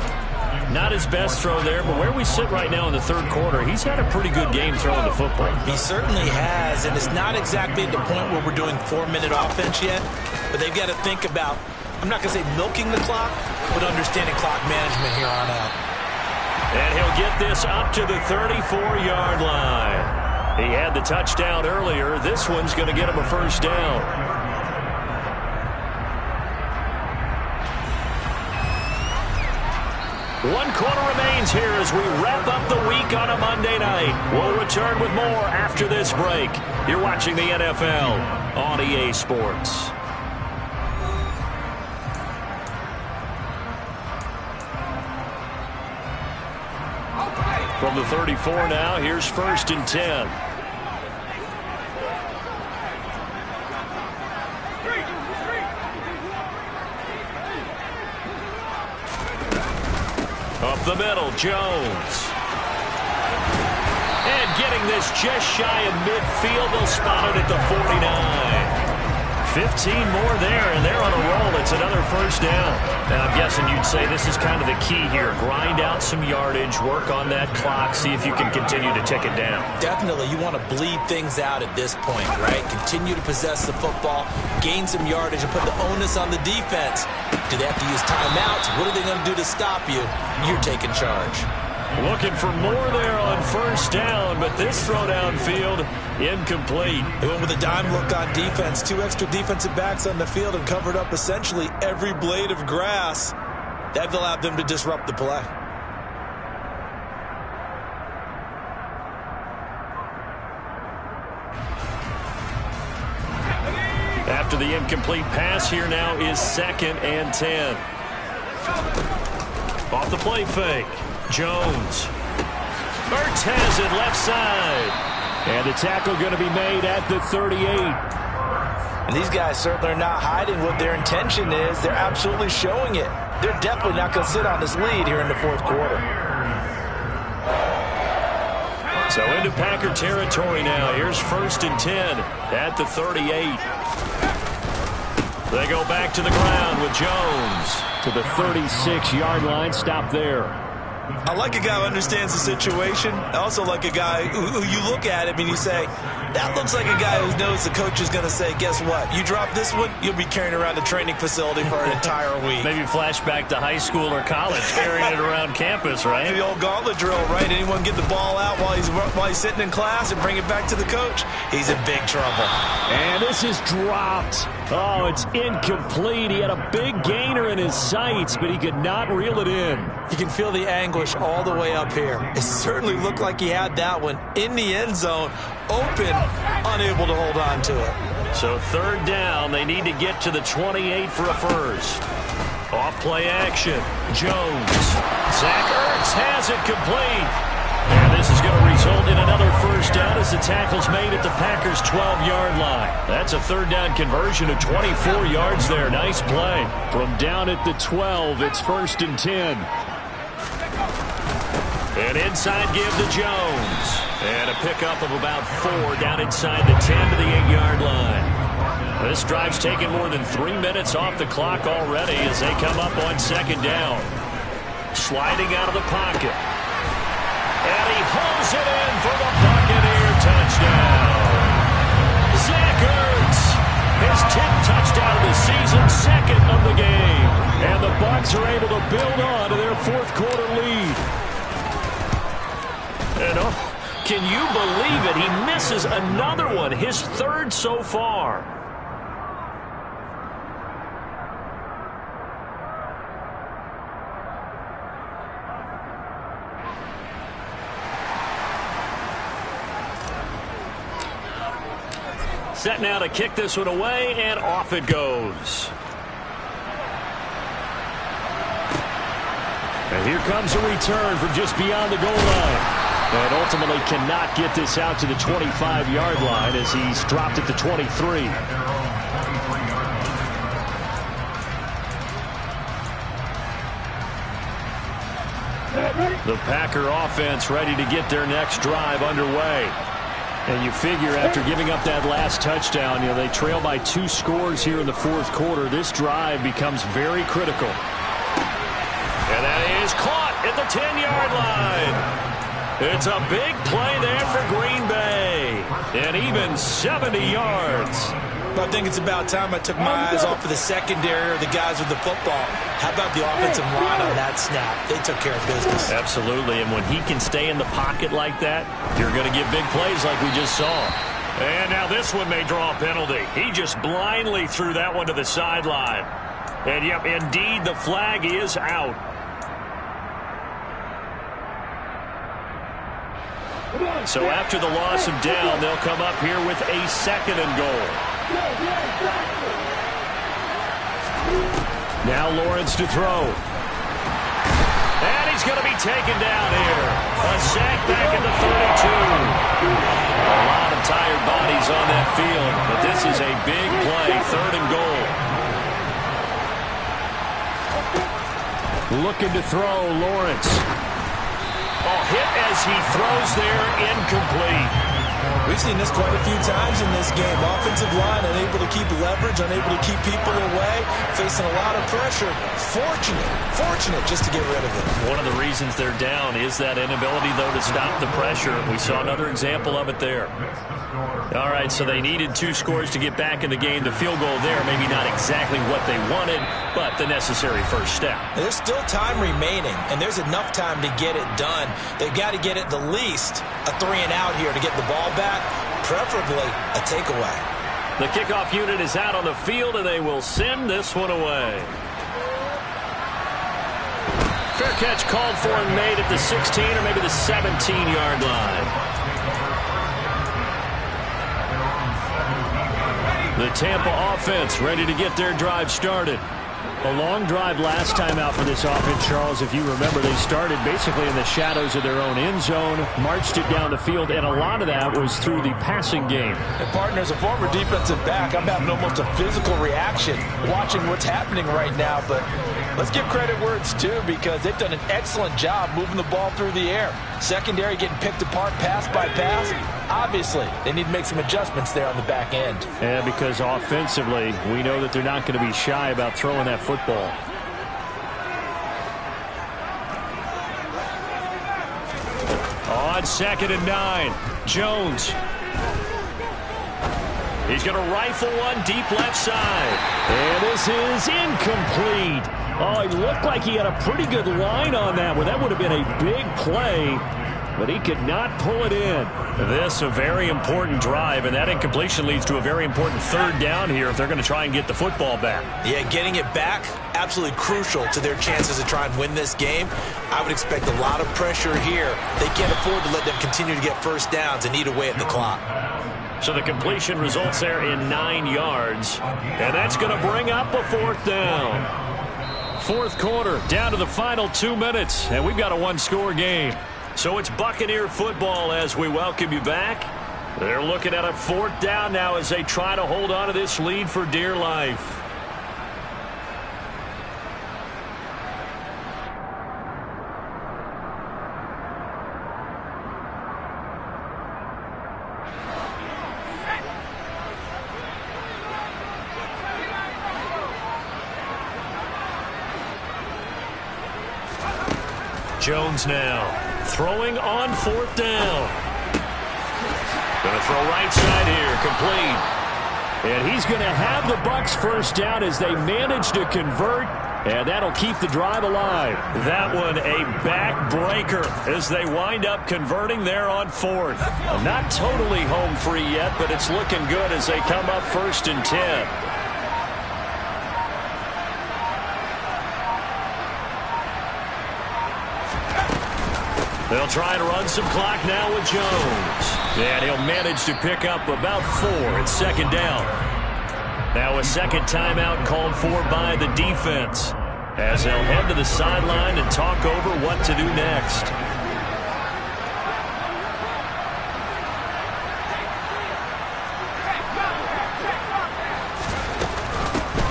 Not his best throw there, but where we sit right now in the third quarter, he's had a pretty good game throwing the football. He certainly has, and it's not exactly at the point where we're doing 4-minute offense yet, but they've got to think about, I'm not going to say milking the clock, but understanding clock management here on out. And he'll get this up to the 34-yard line. He had the touchdown earlier. This one's going to get him a 1st down. 1 quarter remains here as we wrap up the week on a Monday night. We'll return with more after this break. You're watching the NFL on EA Sports. From the 34 now, here's 1st and 10. Up the middle, Jones. And getting this just shy of midfield, they'll spot it at the 49. 15 more there, and they're on a roll. It's another 1st down. Now, I'm guessing you'd say this is kind of the key here. Grind out some yardage, work on that clock, see if you can continue to tick it down. Definitely, you want to bleed things out at this point, right? Continue to possess the football, gain some yardage, and put the onus on the defense. Do they have to use timeouts? What are they going to do to stop you? You're taking charge. Looking for more there on 1st down, but this throw downfield, incomplete. They went with a dime look on defense. 2 extra defensive backs on the field and covered up essentially every blade of grass. That allowed them to disrupt the play. After the incomplete pass, here now is 2nd and 10. Off the play fake. Jones. Ertz has it left side. And the tackle going to be made at the 38. And these guys certainly are not hiding what their intention is. They're absolutely showing it. They're definitely not going to sit on this lead here in the 4th quarter. So into Packer territory now. Here's 1st and 10 at the 38. They go back to the ground with Jones. To the 36-yard line. Stop there. I like a guy who understands the situation. I also like a guy who you look at him and you say, that looks like a guy who knows the coach is going to say, guess what? You drop this one, you'll be carrying around the training facility for an entire week. Maybe flashback to high school or college, carrying it around campus, right? The old gauntlet drill, right? Anyone get the ball out while he's sitting in class and bring it back to the coach? He's in big trouble. And this is dropped. Oh, it's incomplete. He had a big gainer in his sights, but he could not reel it in. You can feel the anguish all the way up here. It certainly looked like he had that one in the end zone, open, unable to hold on to it. So 3rd down, they need to get to the 28 for a 1st. Off play action, Jones. Zach Ertz has it complete. And this is going to result in another first down as the tackle's made at the Packers' 12-yard line. That's a third down conversion of 24 yards there. Nice play. From down at the 12, it's 1st and 10. An inside give to Jones. And a pickup of about 4 down inside the 10 to the 8-yard line. This drive's taken more than 3 minutes off the clock already as they come up on 2nd down. Sliding out of the pocket. And he hauls it in for the Buccaneer touchdown. Zach Ertz, his 10th touchdown of the season, 2nd of the game. And the Bucs are able to build on to their 4th quarter lead. And can you believe it? He misses another one, his 3rd so far. Set now to kick this one away, and off it goes. And here comes a return from just beyond the goal line. And ultimately cannot get this out to the 25-yard line as he's dropped at the 23. The Packer offense ready to get their next drive underway. And you figure after giving up that last touchdown, they trail by 2 scores here in the 4th quarter. This drive becomes very critical. And that is caught at the 10-yard line. It's a big play there for Green Bay. And even 70 yards. I think it's about time I took my eyes off of the secondary or the guys with the football. How about the offensive line on that snap? They took care of business. Absolutely, and when he can stay in the pocket like that, you're going to get big plays like we just saw. And now this one may draw a penalty. He just blindly threw that one to the sideline. And, yep, indeed, the flag is out. So after the loss of down, they'll come up here with a 2nd and goal. Now Lawrence to throw. And he's going to be taken down here. A sack back at the 32. A lot of tired bodies on that field, but this is a big play, 3rd and goal. Looking to throw, Lawrence. Oh, hit as he throws there, incomplete. We've seen this quite a few times in this game. Offensive line unable to keep leverage, unable to keep people away, facing a lot of pressure. Fortunate just to get rid of it. One of the reasons they're down is that inability, though, to stop the pressure. We saw another example of it there. All right, so they needed 2 scores to get back in the game. The field goal there, maybe not exactly what they wanted, but the necessary first step. There's still time remaining, and there's enough time to get it done. They've got to get it the least a 3-and-out here to get the ball back, preferably a takeaway. The kickoff unit is out on the field, and they will send this one away. Fair catch called for and made at the 16 or maybe the 17-yard line. The Tampa offense ready to get their drive started. A long drive last time out for this offense, Charles. If you remember, they started basically in the shadows of their own end zone, marched it down the field, and a lot of that was through the passing game. And partner, as a former defensive back, I'm having almost a physical reaction watching what's happening right now. But let's give credit where it's due because they've done an excellent job moving the ball through the air. Secondary getting picked apart pass by pass. Obviously, they need to make some adjustments there on the back end. Yeah, because offensively, we know that they're not going to be shy about throwing that football. On 2nd and 9, Jones. He's going to rifle one deep left side. And this is incomplete. Oh, he looked like he had a pretty good line on that one. That would have been a big play, but he could not pull it in. This a very important drive, and that incompletion leads to a very important 3rd down here if they're going to try and get the football back. Yeah, getting it back, absolutely crucial to their chances to try and win this game. I would expect a lot of pressure here. They can't afford to let them continue to get first downs and eat away at the clock. So the completion results there in 9 yards, and that's going to bring up a 4th down. 4th quarter, down to the final 2 minutes, and we've got a 1-score game. So it's Buccaneer football as we welcome you back. They're looking at a 4th down now as they try to hold on to this lead for dear life. Jones now throwing on 4th down. Going to throw right side here, complete. And he's going to have the Bucs 1st down as they manage to convert, and that'll keep the drive alive. That one a backbreaker as they wind up converting there on 4th. Not totally home free yet, but it's looking good as they come up 1st and 10. They'll try to run some clock now with Jones. And he'll manage to pick up about 4 at 2nd down. Now a 2nd timeout called for by the defense as they'll head to the sideline and talk over what to do next.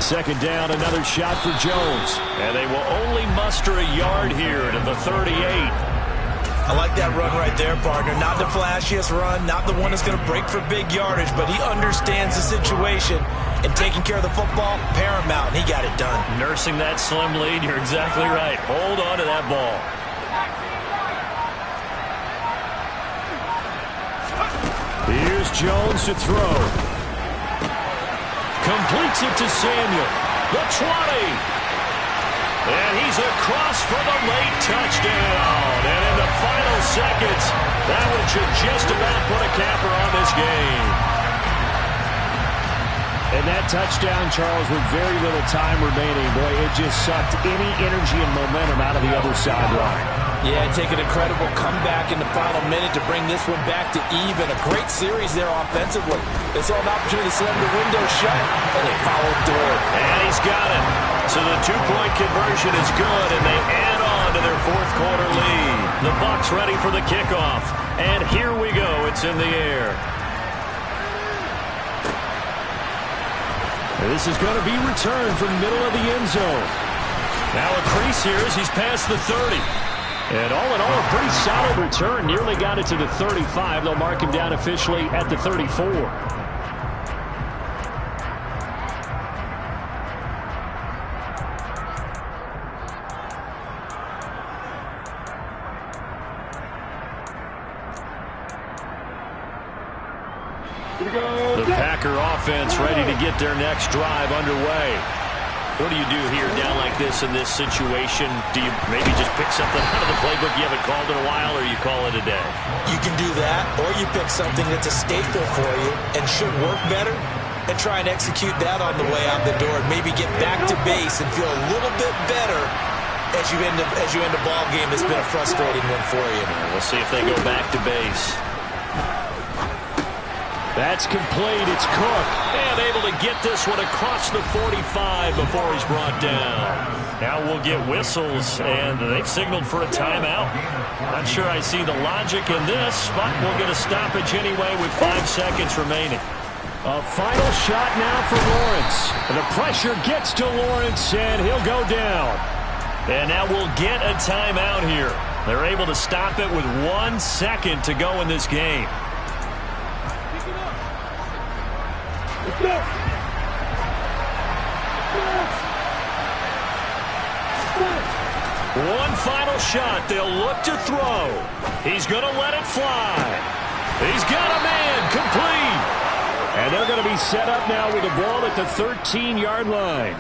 Second down, another shot for Jones. And they will only muster a yard here to the 38. I like that run right there, partner. Not the flashiest run, not the one that's going to break for big yardage, but he understands the situation, and taking care of the football, paramount, and he got it done. Nursing that slim lead, you're exactly right. Hold on to that ball. Here's Jones to throw. Completes it to Samuel. The 20. And he's across for the late touchdown. And in the final seconds, that one should just about put a capper on this game. And that touchdown, Charles, with very little time remaining, boy, it just sucked any energy and momentum out of the other sideline. Yeah, take an incredible comeback in the final minute to bring this one back to even. A great series there offensively. They saw an opportunity to slam the window shut, and they followed through. And he's got it. So the 2-point conversion is good, and they add on to their 4th quarter lead. The Bucs ready for the kickoff. And here we go. It's in the air. This is going to be returned from the middle of the end zone. Now a crease here as he's past the 30. And all in all, a pretty solid return. Nearly got it to the 35. They'll mark him down officially at the 34. The Packer offense ready to get their next drive underway. What do you do here down like this in this situation? Do you maybe just pick something out of the playbook you haven't called in a while, or you call it a day? You can do that, or you pick something that's a staple for you and should work better and try and execute that on the way out the door and maybe get back to base and feel a little bit better as you end a ball game that's been a frustrating one for you. We'll see if they go back to base. That's complete. It's Cook. And able to get this one across the 45 before he's brought down. Now we'll get whistles, and they've signaled for a timeout. Not sure I see the logic in this, but we'll get a stoppage anyway with 5 seconds remaining. A final shot now for Lawrence. The pressure gets to Lawrence, and he'll go down. And now we'll get a timeout here. They're able to stop it with 1 second to go in this game. One final shot. They'll look to throw. He's going to let it fly. He's got a man. Complete. And they're going to be set up now with the ball at the 13-yard line.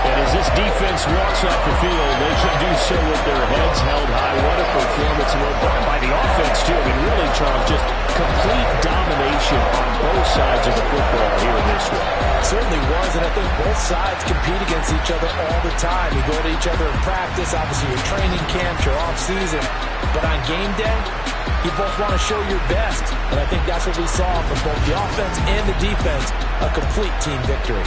And as this defense walks off the field, they should do so with their heads held high. What a performance by the offense, too. I mean, really, Charles, just complete domination on both sides of the football here in this one. It certainly was, and I think both sides compete against each other all the time. You go to each other in practice, obviously your training camps, your off-season. But on game day, you both want to show your best. And I think that's what we saw from both the offense and the defense, a complete team victory.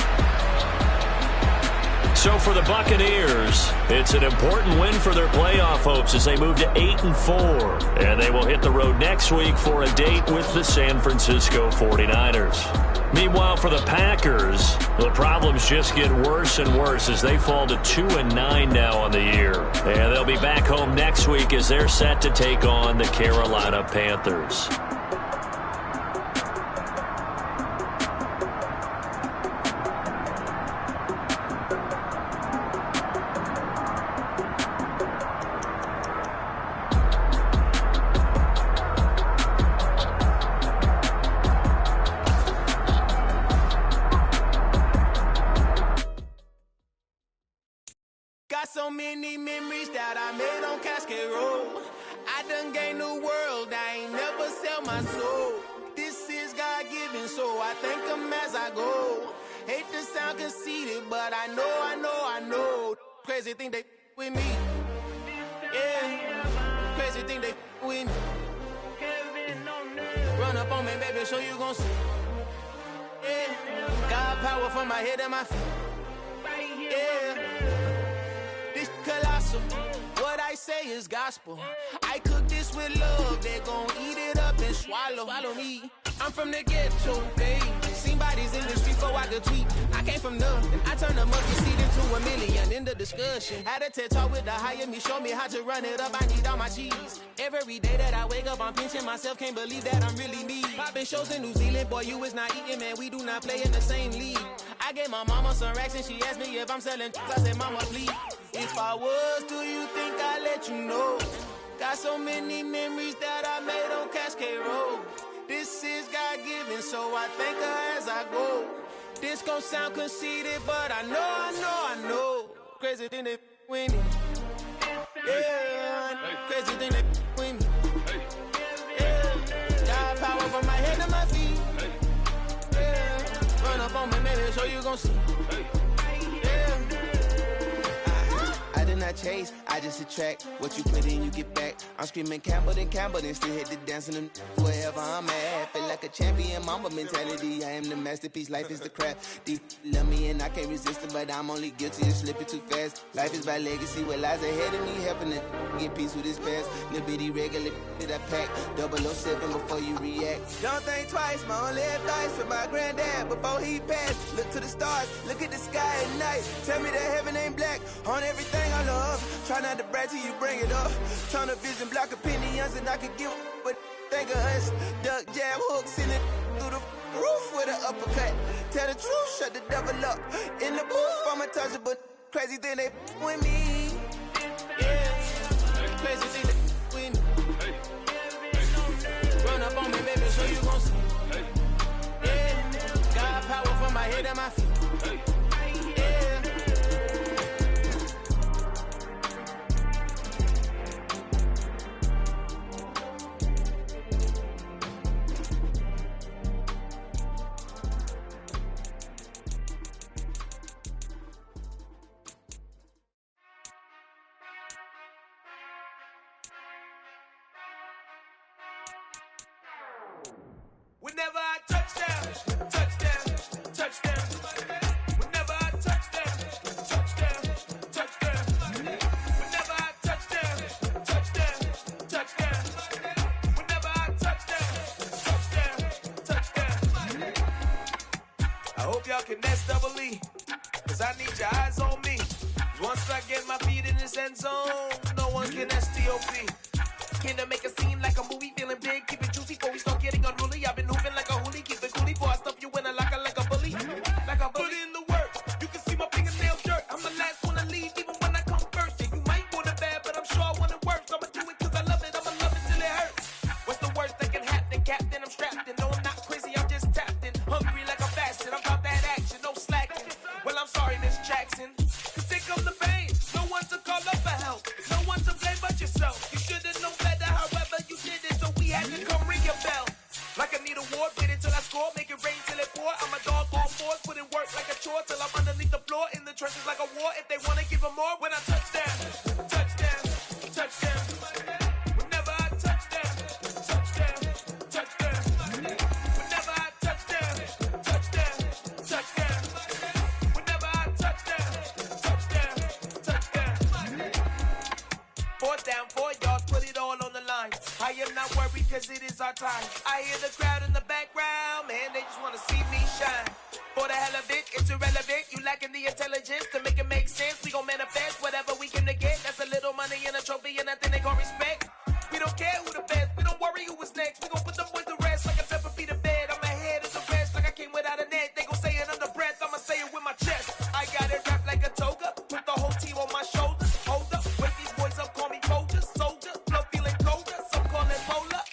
So for the Buccaneers, it's an important win for their playoff hopes as they move to 8-4. And they will hit the road next week for a date with the San Francisco 49ers. Meanwhile, for the Packers, the problems just get worse and worse as they fall to 2-9 now on the year. And they'll be back home next week as they're set to take on the Carolina Panthers. So many memories that I made on Cascade Road. I done gained the world, I ain't never sell my soul. This is God-given, so I thank him as I go. Hate to sound conceited, but I know. Crazy thing they with me. Yeah, crazy thing they with me. Run up on me, baby, show you gon' see. Yeah, God power from my head and my feet. Yeah. Colossal, what I say is gospel. I cook this with love, they gon' eat it up and swallow me. I'm from the ghetto, babe. Seen bodies in the street before I could tweet. I came from nothing, I turned a monkey seed into $1 million in the discussion. Had a TED talk with the higher me, show me how to run it up, I need all my cheese. Every day that I wake up, I'm pinching myself, can't believe that I'm really me. Popping shows in New Zealand, boy, you is not eating, man, we do not play in the same league. I gave my mama some racks and she asked me if I'm selling, I said, mama, please. If I was, do you think I'd let you know? Got so many memories that I made on Cascade Road. This is God-given, so I thank her as I go. This gon' sound conceited, but I know. Crazy thing they with me. Yeah, crazy thing they with me. Yeah, got power from my head to my feet. Yeah, run up on me, maybe so you gon' see. I chase, I just attract what you put in, you get back. I'm screaming Campbell, then still hit the dance and wherever I'm at. Feel like a champion, mama mentality. I am the masterpiece, life is the crap. Deep love me and I can't resist it, but I'm only guilty of slipping too fast. Life is by legacy, what lies ahead of me, helping to get peace with this past. Little bitty regular that I pack, 007 before you react. Don't think twice, my only advice for my granddad before he passed. Look to the stars, look at the sky at night. Tell me that heaven ain't black on everything I love. Try not to brag till you bring it up. Turn a vision, block opinions, and I could give but think of us. Duck jab hooks in it through the roof with an uppercut. Tell the truth, shut the devil up. In the booth, I'm untouchable. Crazy thing they with me. Yeah, crazy thing they with me. Run up on me, baby, so you gon' see. Yeah, got power from my head and my feet. Whenever I touchdown, touchdown. Whenever I touchdown, touchdown. Whenever I touchdown, touchdown. Whenever I touchdown. I hope y'all can nest double E, cause I need your eyes on me. Once I get my feet in this end zone, no one can STOP. Can I make a scene like a movie, feeling big, keep it juicy before we start getting unruly. I've been hooping like a hoolie, keep it coolie before I stuff you in a locker like a bully. Like a bully. Put in the work, you can see my fingernail shirt. I'm the last one to leave, even when I come first. Yeah, you might want it bad, but I'm sure I want it worse. I'ma do it cause I love it, I'ma love it till it hurts. What's the worst that can happen, Captain? I'm strapped in, no I'm not crazy, I'm just tapped in. Hungry like I'm fasting, I'm about that action, no slacking. Well, I'm sorry, Miss Jackson, cause here come the pain. No one to call up for help, no one to blame but yourself. You should've known better, however you did it, so we had to come ring your bell. Like I need a war, get it till I score, make it rain till it pour. I'm a dog on fours, put in work like a chore till I'm underneath the floor, in the trenches like a war. If they wanna give them more, when I touchdown. Whenever I touchdown. Whenever I touchdown. Whenever I touchdown. as it is our time. I hear the crowd in the background, man, they just wanna see me shine. For the hell of it, it's irrelevant. You lacking the intelligence to make it make sense. We gon' manifest whatever we came to get. That's a little money and a trophy and nothing they gon' respect. We don't care who the best, we don't worry who was next. We gon' put them boys to rest like a temper feet to bed. I'm ahead of the rest like I came without a net. They gon' say it under breath, I'ma say it with my chest. I got it wrapped like a toga, put the whole team on my shoulders. Hold up, wake these boys up, call me Folger, soldier. Flow feeling colder, some call it polar.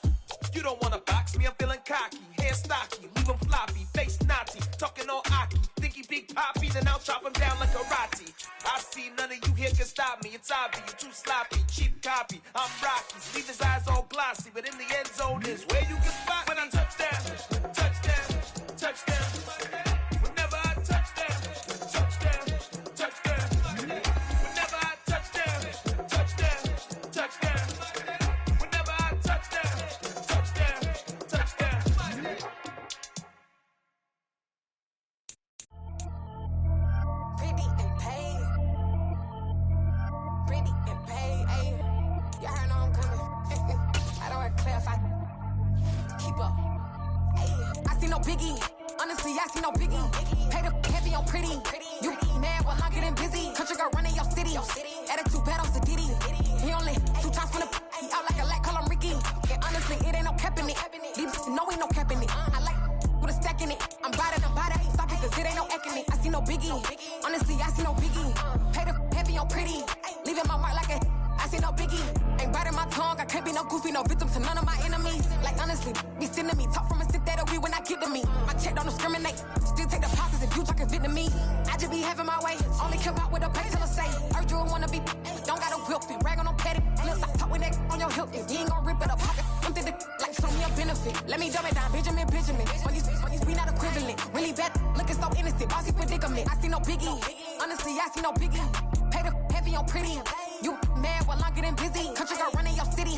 You don't wanna box me, I'm feeling cocky. Hair stocky, leave him floppy, face naughty. Talking all aki, think he big poppy, then I'll chop him down like karate. I see none of you here can stop me. It's obvious, you're too sloppy, cheap copy. I'm Rocky, leave his eyes all glossy, but in the end zone is where you can spot when I touchdown, touchdown, touchdown. Whenever I touchdown, touchdown, touchdown. Whenever I touchdown, touchdown, touchdown. Whenever I touchdown, touchdown, touchdown. Pretty and paid. Pretty and paid, ayy. Y'all heard I'm coming. I don't want to clarify. Keep up. Ayy. I see no biggie. Honestly, I see no biggie. Pay the heavy on pretty. You mad while I'm getting busy. Country girl running your city. Attitude bad on Sadiddy. He only 2 times from the he out like a light, call him Ricky. And honestly, it ain't no cap in it. Leave no ain't no cap in it. I like with a stack in it. I'm by that. Stop it, cause it ain't no eck in it. I see no biggie. Honestly, I see no biggie. Pay the heavy on pretty. Leaving my mark like a I see no biggie. Ain't biting my tongue. I can't be no goofy, no victim to none of my enemies. Like honestly, be sending me talk from a sit that'll be when I get to me. My check don't discriminate. Still take the pauses if you talking Vietnamese. I just be having my way. Only come out with a pay till I say. Heard you wanna be. Don't got a whip and rag on no petty. Look, I talk with that on your hip. If you ain't gon' rip it up, pocket. I'm the like show me a benefit. Let me dumb it down, Benjamin. For these we not equivalent. Really bad, looking so innocent. Bossy predicament. I see no biggie. Honestly, I see no biggie. Pay the heavy on pretty. You mad while I'm getting busy. Country girl running your city.